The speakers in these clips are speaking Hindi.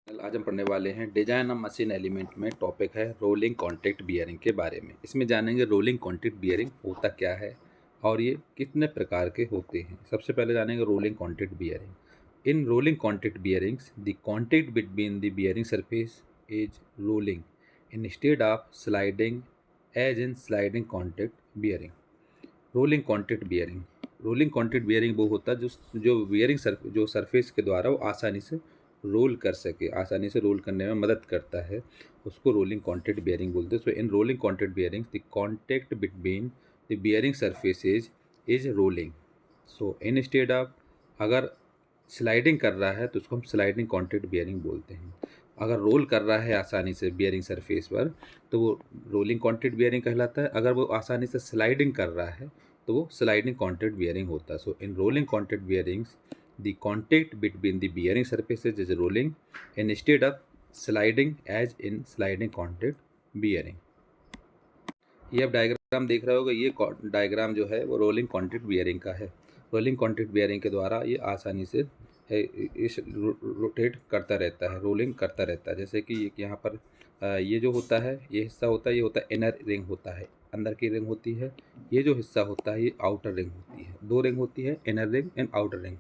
आज हम पढ़ने वाले हैं डिजाइन ऑफ मशीन एलिमेंट में टॉपिक है रोलिंग कॉन्टैक्ट बियरिंग के बारे में। इसमें जानेंगे रोलिंग कॉन्टैक्ट बियरिंग होता क्या है और ये कितने प्रकार के होते हैं। सबसे पहले जानेंगे rolling contact bearing. In rolling contact bearings the contact between the bearing surface is rolling instead of sliding as in sliding contact bearing. Rolling contact bearing वो होता है जो बियरिंग जो सरफेस के द्वारा वो आसानी से रोल कर सके, आसानी से रोल करने में मदद करता है, उसको रोलिंग कॉन्टैक्ट बियरिंग बोलते हैं। So in rolling contact bearing the contact between the bearing surfaces is rolling. So instead of, अगर स्लाइडिंग कर रहा है तो उसको हम स्लाइडिंग कॉन्टैक्ट बियरिंग बोलते हैं। अगर रोल कर रहा है आसानी से बियरिंग सरफेस पर तो वो रोलिंग कॉन्टैक्ट बियरिंग कहलाता है। अगर वो आसानी से स्लाइडिंग कर रहा है तो वो स्लाइडिंग कॉन्टैक्ट बियरिंग होता है। So in rolling contact bearings the contact between the bearing surfaces is rolling instead of sliding as in sliding contact bearing। ये आप डायग्राम देख रहे होगा, ये डायग्राम जो है वो रोलिंग कॉन्टैक्ट बियरिंग का है। रोलिंग कॉन्टैक्ट बियरिंग के द्वारा ये आसानी से इस रोटेट करता रहता है, रोलिंग करता रहता है। जैसे कि यहाँ पर ये जो होता है, ये हिस्सा होता है, ये होता है इनर रिंग होता है, अंदर की रिंग होती है। ये जो हिस्सा होता है ये आउटर रिंग होती है। दो रिंग होती है, inner ring and outer ring.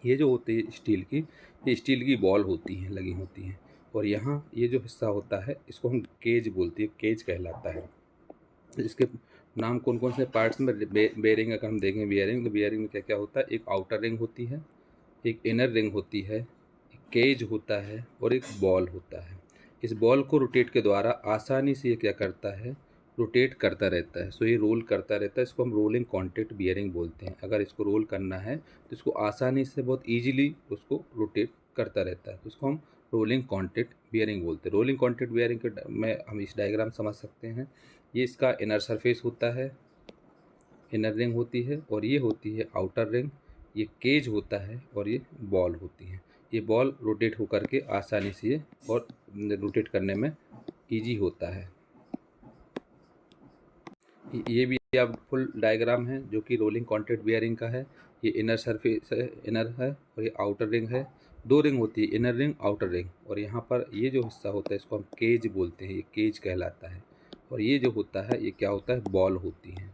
ये जो होती है स्टील की, ये स्टील की बॉल होती हैं, लगी होती हैं। और यहाँ ये जो हिस्सा होता है इसको हम केज बोलते हैं, केज कहलाता है। इसके नाम कौन कौन से पार्ट्स में बेयरिंग अगर हम देखें बियरिंग, तो बियरिंग में क्या क्या होता है, एक आउटर रिंग होती है, एक इनर रिंग होती है, एक केज होता है और एक बॉल होता है। इस बॉल को रोटेट के द्वारा आसानी से ये क्या करता है, रोटेट करता रहता है। सो ये रोल करता रहता है, इसको हम रोलिंग कॉन्टैक्ट बियरिंग बोलते हैं। अगर इसको रोल करना है तो इसको आसानी से बहुत ईजिली उसको रोटेट करता रहता है, तो इसको हम रोलिंग कॉन्टैक्ट बियरिंग बोलते हैं। रोलिंग कॉन्टैक्ट बियरिंग के में हम इस डायग्राम समझ सकते हैं। ये इसका इनर सरफेस होता है, इनर रिंग होती है, और ये होती है आउटर रिंग। ये केज होता है और ये बॉल होती है। ये बॉल रोटेट होकर के आसानी से ये और रोटेट करने में इजी होता है। ये भी आप फुल डायग्राम है जो कि रोलिंग कॉन्टैक्ट बियरिंग का है। ये इनर सरफेस है, इनर है, और ये आउटर रिंग है। दो रिंग होती है, इनर रिंग आउटर रिंग। और यहाँ पर ये जो हिस्सा होता है इसको हम केज बोलते हैं, ये केज कहलाता है। और ये जो होता है ये क्या होता है, बॉल होती है,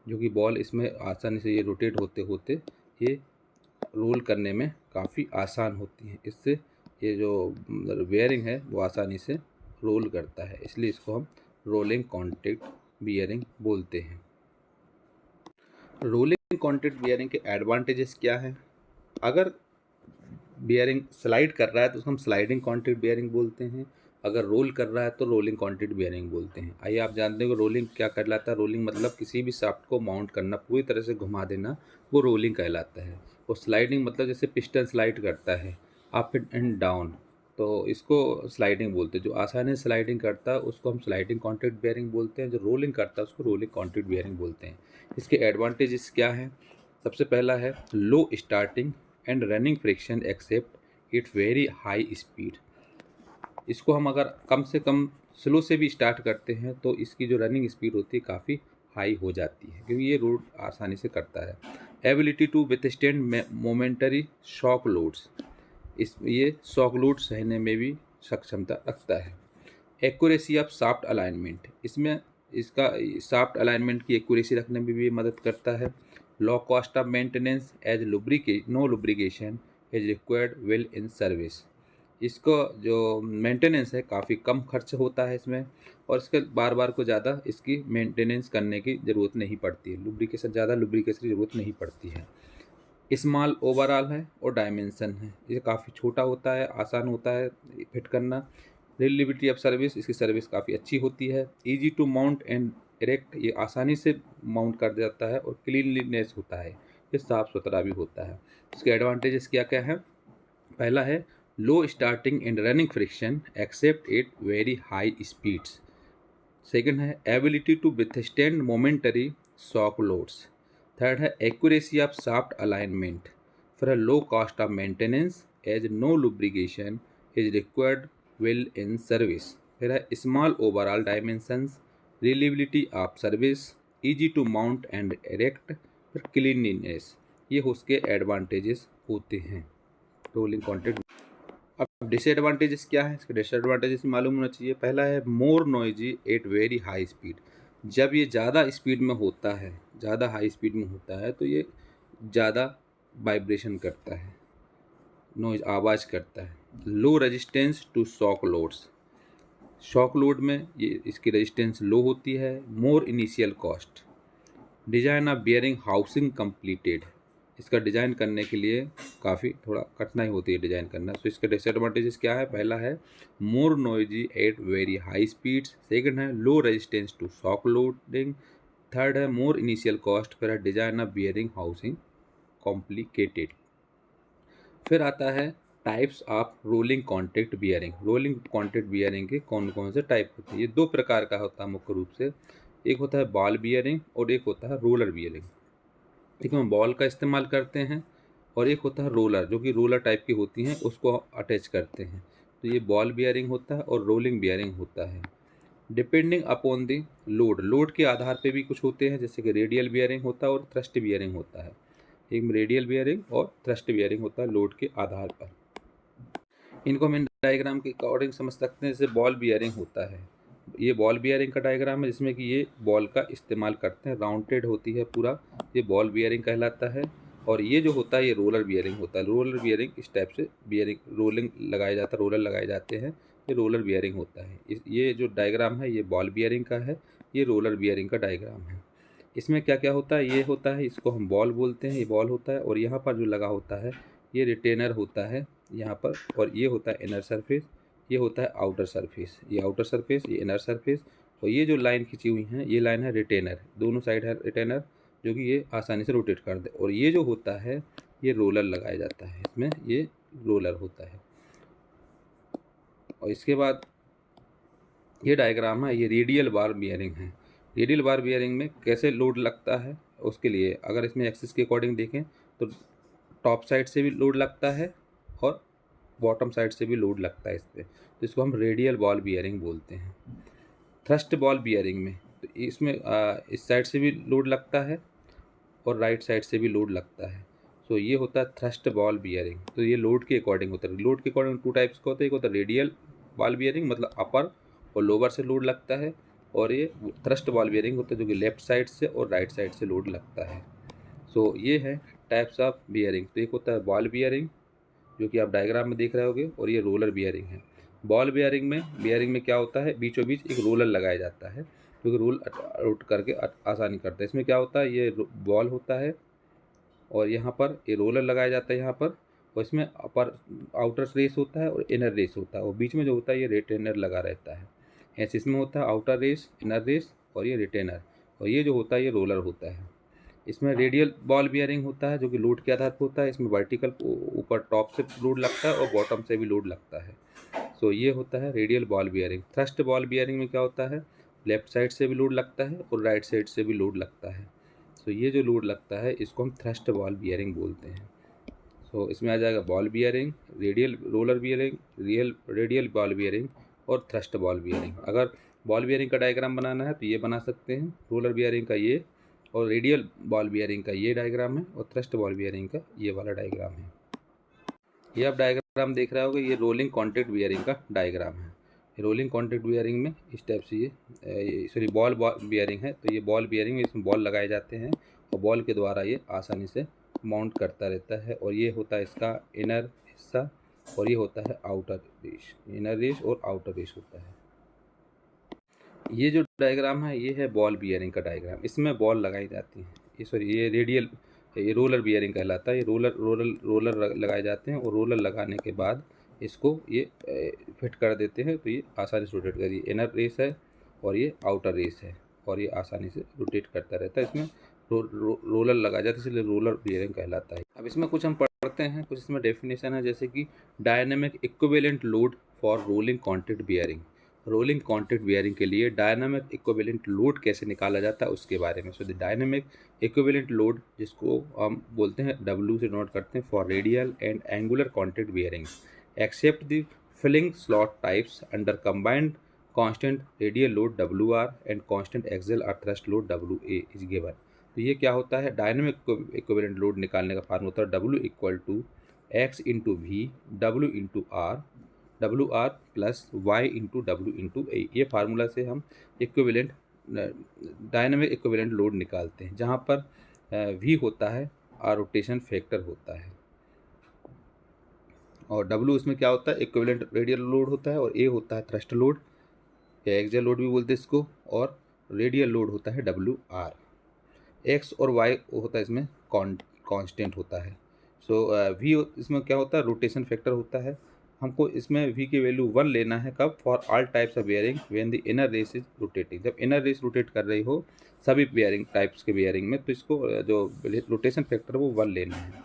जो कि बॉल इसमें आसानी से ये रोटेट होते होते ये रोल करने में काफ़ी आसान होती है। इससे ये जो बियरिंग है वो आसानी से रोल करता है, इसलिए इसको हम रोलिंग कॉन्टैक्ट बियरिंग बोलते हैं। रोलिंग कॉन्टैक्ट बियरिंग के एडवांटेजेस क्या हैं? अगर बियरिंग स्लाइड कर रहा है तो उसको हम स्लाइडिंग कॉन्टैक्ट बियरिंग बोलते हैं। अगर रोल कर रहा है तो रोलिंग कॉन्टैक्ट बियरिंग बोलते हैं। आइए आप जानते हैं कि रोलिंग क्या कहलाता है। रोलिंग मतलब किसी भी शाफ्ट को माउंट करना, पूरी तरह से घुमा देना, वो रोलिंग कहलाता है। और स्लाइडिंग मतलब जैसे पिस्टन स्लाइड करता है अप एंड डाउन, तो इसको स्लाइडिंग बोलते हैं। जो आसानी से स्लाइडिंग करता है उसको हम स्लाइडिंग कॉन्टैक्ट बियरिंग बोलते हैं। जो रोलिंग करता है उसको रोलिंग कॉन्टैक्ट बियरिंग बोलते हैं। इसके एडवांटेजेस क्या हैं? सबसे पहला है low starting and running friction except it very high speed. इसको हम अगर कम से कम स्लो से भी स्टार्ट करते हैं तो इसकी जो रनिंग स्पीड होती है काफ़ी हाई हो जाती है, क्योंकि ये रोड आसानी से करता है। Ability to withstand momentary shock loads, ये शॉक लोड सहने में भी सक्षमता रखता है। एक्यूरेसी ऑफ शाफ्ट अलाइनमेंट, इसमें इसका शाफ्ट अलाइनमेंट की एक्यूरेसी रखने में भी मदद करता है। Low cost of maintenance as no lubrication is required well in service, इसको जो मेंटेनेंस है काफ़ी कम खर्च होता है इसमें, और इसके बार बार को ज़्यादा इसकी मेंटेनेंस करने की ज़रूरत नहीं पड़ती है, ज़्यादा लुब्रिकेशन की ज़रूरत नहीं पड़ती है। स्मॉल ओवरऑल है और डायमेंशन है, ये काफ़ी छोटा होता है, आसान होता है फिट करना। रिलेबिलिटी ऑफ सर्विस, इसकी सर्विस काफ़ी अच्छी होती है। Easy to mount and erect, ये आसानी से माउंट कर जाता है। और क्लीनलीनेस होता है, ये साफ़ सुथरा भी होता है। इसके एडवांटेजेस क्या क्या है? पहला है low starting and running friction except at very high speeds. Second है ability to withstand momentary shock loads. Third है एक्यूरेसी ऑफ शाफ्ट अलाइनमेंट। फिर है low cost of maintenance as no lubrication is required well in service. फिर है small overall dimensions, reliability of service, easy to mount and erect, फिर क्लीनलीनेस। ये उसके एडवांटेजेस होते हैं रोलिंग कॉन्टैक्ट। अब डिसएडवांटेजेस क्या है, इसके डिसएडवांटेजेस मालूम होना चाहिए। पहला है more noisy at very high speed. जब ये ज़्यादा स्पीड में होता है, ज़्यादा हाई स्पीड में होता है तो ये ज़्यादा वाइब्रेशन करता है, नॉइज आवाज़ करता है। Low resistance to shock loads, shock load में ये इसकी रेजिस्टेंस लो होती है। More initial cost, design of bearing housing completed, इसका डिज़ाइन करने के लिए काफ़ी थोड़ा कठिनाई होती है डिज़ाइन करना। तो इसके डिसएडवांटेजेस क्या है, पहला है more noisy at very high speeds, second है low resistance to shock loading, third है मोर इनिशियल कॉस्ट, फिर है design of bearing housing complicated. फिर आता है types of rolling contact bearing. Rolling contact bearing के कौन कौन से टाइप होते हैं, ये दो प्रकार का होता है मुख्य रूप से। एक होता है बॉल बियरिंग और एक होता है रोलर बियरिंग। एक में बॉल का इस्तेमाल करते हैं और एक होता है रोलर, जो कि रोलर टाइप की होती हैं, उसको अटैच करते हैं। तो ये बॉल बियरिंग होता है और रोलिंग बियरिंग होता है। Depending upon the load, load के आधार पे भी कुछ होते हैं, जैसे कि रेडियल बियरिंग होता है और थ्रस्ट बियरिंग होता है। एक में रेडियल बियरिंग और थ्रस्ट बियरिंग होता है लोड के आधार पर। इनको हम इन डायग्राम के अकॉर्डिंग समझ सकते हैं। जैसे बॉल बियरिंग होता है, ये बॉल बियरिंग का डायग्राम है जिसमें कि ये बॉल का इस्तेमाल करते हैं, राउंडेड होती है पूरा, ये बॉल बियरिंग कहलाता है। और ये जो होता है ये रोलर बियरिंग होता है। रोलर बियरिंग इस टाइप से बियरिंग रोलिंग लगाया जाता है, रोलर लगाए जाते हैं, ये रोलर बियरिंग होता है। ये जो डायग्राम है ये बॉल बियरिंग का है, ये रोलर बियरिंग का डायग्राम है। इसमें क्या क्या होता है, ये होता है, इसको हम बॉल बोलते हैं, ये बॉल होता है। और यहाँ पर जो लगा होता है ये रिटेनर होता है यहाँ पर, और ये होता है इनर सरफेस, ये होता है आउटर सरफेस, ये आउटर सरफेस, ये इनर सरफेस। और ये जो लाइन खींची हुई है ये लाइन है रिटेनर, दोनों साइड है रिटेनर, जो कि ये आसानी से रोटेट कर दे। और ये जो होता है ये रोलर लगाया जाता है, इसमें ये रोलर होता है। और इसके बाद ये डायग्राम है, ये रेडियल बार बियरिंग है। रेडियल बार बियरिंग में कैसे लोड लगता है, उसके लिए अगर इसमें एक्सिस के अकॉर्डिंग देखें तो टॉप साइड से भी लोड लगता है और बॉटम साइड से भी लोड लगता है इस पर, तो इसको हम रेडियल बॉल बियरिंग बोलते हैं। थ्रस्ट बॉल बियरिंग में तो इसमें इस साइड से भी लोड लगता है और राइट साइड से भी लोड लगता है। सो ये होता है थ्रस्ट बॉल बियरिंग। तो ये लोड के अकॉर्डिंग होता है। लोड के अकॉर्डिंग टू टाइप्स का होता है, एक होता है रेडियल बॉल बियरिंग, मतलब अपर और लोअर से लोड लगता है, और ये थ्रस्ट बॉल बियरिंग होता है जो कि लेफ्ट साइड से और राइट साइड से लोड लगता है। सो ये है टाइप्स ऑफ बियरिंग। तो एक होता है बॉल बियरिंग जो कि आप डायग्राम में देख रहे होगे, और ये रोलर बियरिंग है। बॉल बियरिंग में क्या होता है, बीचों बीच एक रोलर लगाया जाता है जो कि रोल आउट करके आसानी करता है। इसमें क्या होता है, ये बॉल होता है और यहाँ पर ये रोलर लगाया जाता है यहाँ पर, और इसमें अपर आउटर रेस होता है और इनर रेस होता है, और बीच में जो होता है ये रिटेनर लगा रहता है। ऐसे इसमें होता है आउटर रेस, इनर रेस और ये रिटेनर, और ये जो होता है ये रोलर होता है। इसमें रेडियल बॉल बियरिंग होता है जो कि लोड के आधार पर होता है। इसमें वर्टिकल ऊपर टॉप से लोड लगता है और बॉटम से भी लोड लगता है। सो ये होता है radial ball bearing. Thrust ball bearing में क्या होता है, लेफ्ट साइड से भी लोड लगता है और राइट साइड से भी लोड लगता है। सो ये जो लोड लगता है इसको हम थ्रस्ट बॉल बियरिंग बोलते हैं। सो इसमें आ जाएगा ball bearing, radial roller bearing, radial ball bearing और थ्रस्ट बॉल बियरिंग। अगर बॉल बियरिंग का डायग्राम बनाना है तो ये बना सकते हैं, रोलर बियरिंग का ये, और रेडियल बॉल बियरिंग का ये डायग्राम है, और थ्रस्ट बॉल बियरिंग का ये वाला डायग्राम है। ये आप डायग्राम देख रहे होगे, ये रोलिंग कॉन्टैक्ट बियरिंग का डायग्राम है। रोलिंग कॉन्टैक्ट बियरिंग में इस टाइप से ये सॉरी बॉल बियरिंग है, तो ये बॉल बियरिंग में इसमें बॉल लगाए जाते हैं और बॉल के द्वारा ये आसानी से माउंट करता रहता है। और ये होता है इसका इनर हिस्सा, और ये होता है आउटर रेस, इनर रेस और आउटर रेस होता है। ये जो डायग्राम है ये है बॉल बियरिंग का डायग्राम, इसमें बॉल लगाई जाती है। ये रेडियल, ये रोलर बियरिंग कहलाता है। ये रोलर लगाए जाते हैं, और रोलर लगाने के बाद इसको ये फिट कर देते हैं, तो ये आसानी से रोटेट करिए। इनर रेस है और ये आउटर रेस है, और ये आसानी से रोटेट करता रहता है। इसमें रोलर लगाया जाता है, इसलिए रोलर बियरिंग कहलाता है। अब इसमें कुछ हम पढ़ते हैं, कुछ इसमें डेफिनेशन है, जैसे कि dynamic equivalent load for rolling contact bearing. Rolling contact bearing के लिए डायनामिक इक्विवेलेंट लोड कैसे निकाला जाता है उसके बारे में। So the dynamic equivalent load, जिसको हम बोलते हैं W से नोट करते हैं, for radial and angular contact bearings except the filling slot types under combined constant radial load WR and constant axial और thrust load WA is given. तो ये क्या होता है, डायनामिक इक्विवेलेंट लोड निकालने का फार्मूला होता है W equal to X into V W into R W R plus Y into W into A. ये फार्मूला से हम इक्विवेलेंट डायनामिक इक्विवेलेंट लोड निकालते हैं, जहाँ पर वी होता है और रोटेशन फैक्टर होता है, और डब्ल्यू इसमें क्या होता है, इक्विवेलेंट रेडियल लोड होता है, और ए होता है थ्रस्ट लोड या एक्सियल लोड भी बोलते हैं इसको, और रेडियल लोड होता है डब्ल्यू आर। एक्स और वाई होता है इसमें कांस्टेंट होता है। सो वी इसमें क्या होता है, रोटेशन फैक्टर होता है। हमको इसमें वी की वैल्यू 1 लेना है, कब, for all types of bearing when the inner race is rotating. जब इनर रेस रोटेट कर रही हो सभी बेयरिंग टाइप्स के बेयरिंग में, तो इसको जो रोटेशन फैक्टर वो 1 लेना है।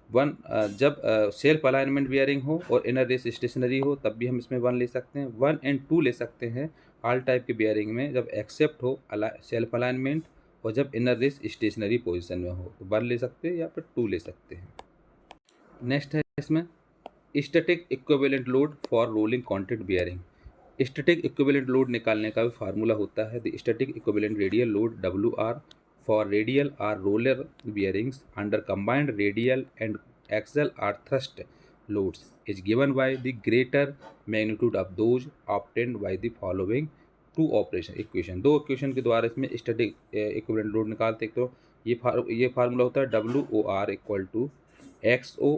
1 जब सेल्फ अलाइनमेंट बेयरिंग हो और इनर रेस स्टेशनरी हो तब भी हम इसमें 1 ले सकते हैं। 1 एंड 2 ले सकते हैं ऑल टाइप के बेयरिंग में, जब एक्सेप्ट हो सेल्फ अलाइनमेंट और जब इनर रेस स्टेशनरी पोजीशन में हो तो 1 ले सकते हैं या फिर 2 ले सकते हैं। नेक्स्ट है इसमें static equivalent load for rolling contact bearing. Static equivalent load निकालने का भी फार्मूला होता है, the static equivalent radial load W R for radial or roller bearings under combined radial and axial or thrust loads is given by the greater magnitude of those obtained by the following two operation equation. 2 equation के द्वारा इसमें स्टैटिक इक्विवेलेंट लोड निकालते हैं। तो ये फार्मूला होता है W O R equal to X O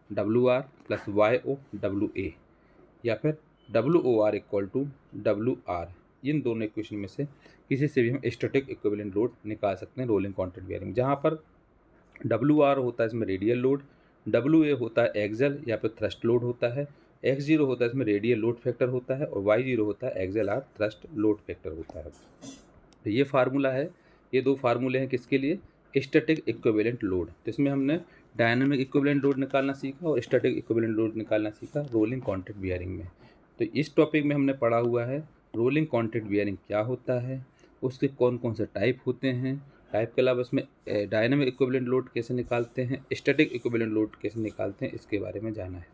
W R plus Y O W A, या फिर W O R equal to W R. इन दोनों इक्वेशन में से किसी से भी हम स्टैटिक इक्विवेलेंट लोड निकाल सकते हैं रोलिंग कॉन्टैक्ट बेयरिंग, जहाँ पर डब्ल्यू आर होता है इसमें रेडियल लोड, डब्ल्यू ए होता है एक्सल या फिर थ्रस्ट लोड होता है, एक्स जीरो होता है इसमें रेडियल लोड फैक्टर होता है, और वाई जीरो होता है axial or thrust load factor होता है। तो ये फार्मूला है, ये 2 फार्मूले हैं किसके लिए, स्टैटिक इक्विवेलेंट लोड। तो इसमें हमने डायनामिक इक्विवेलेंट लोड निकालना सीखा और स्टैटिक इक्विवेलेंट लोड निकालना सीखा रोलिंग कॉन्टैक्ट बेयरिंग में। तो इस टॉपिक में हमने पढ़ा हुआ है रोलिंग कॉन्टैक्ट बेयरिंग क्या होता है, उसके कौन कौन से टाइप होते हैं, टाइप के अलावा इसमें डायनामिक इक्विवेलेंट लोड कैसे निकालते हैं, स्टैटिक इक्विवेलेंट लोड कैसे निकालते हैं, इसके बारे में जाना है।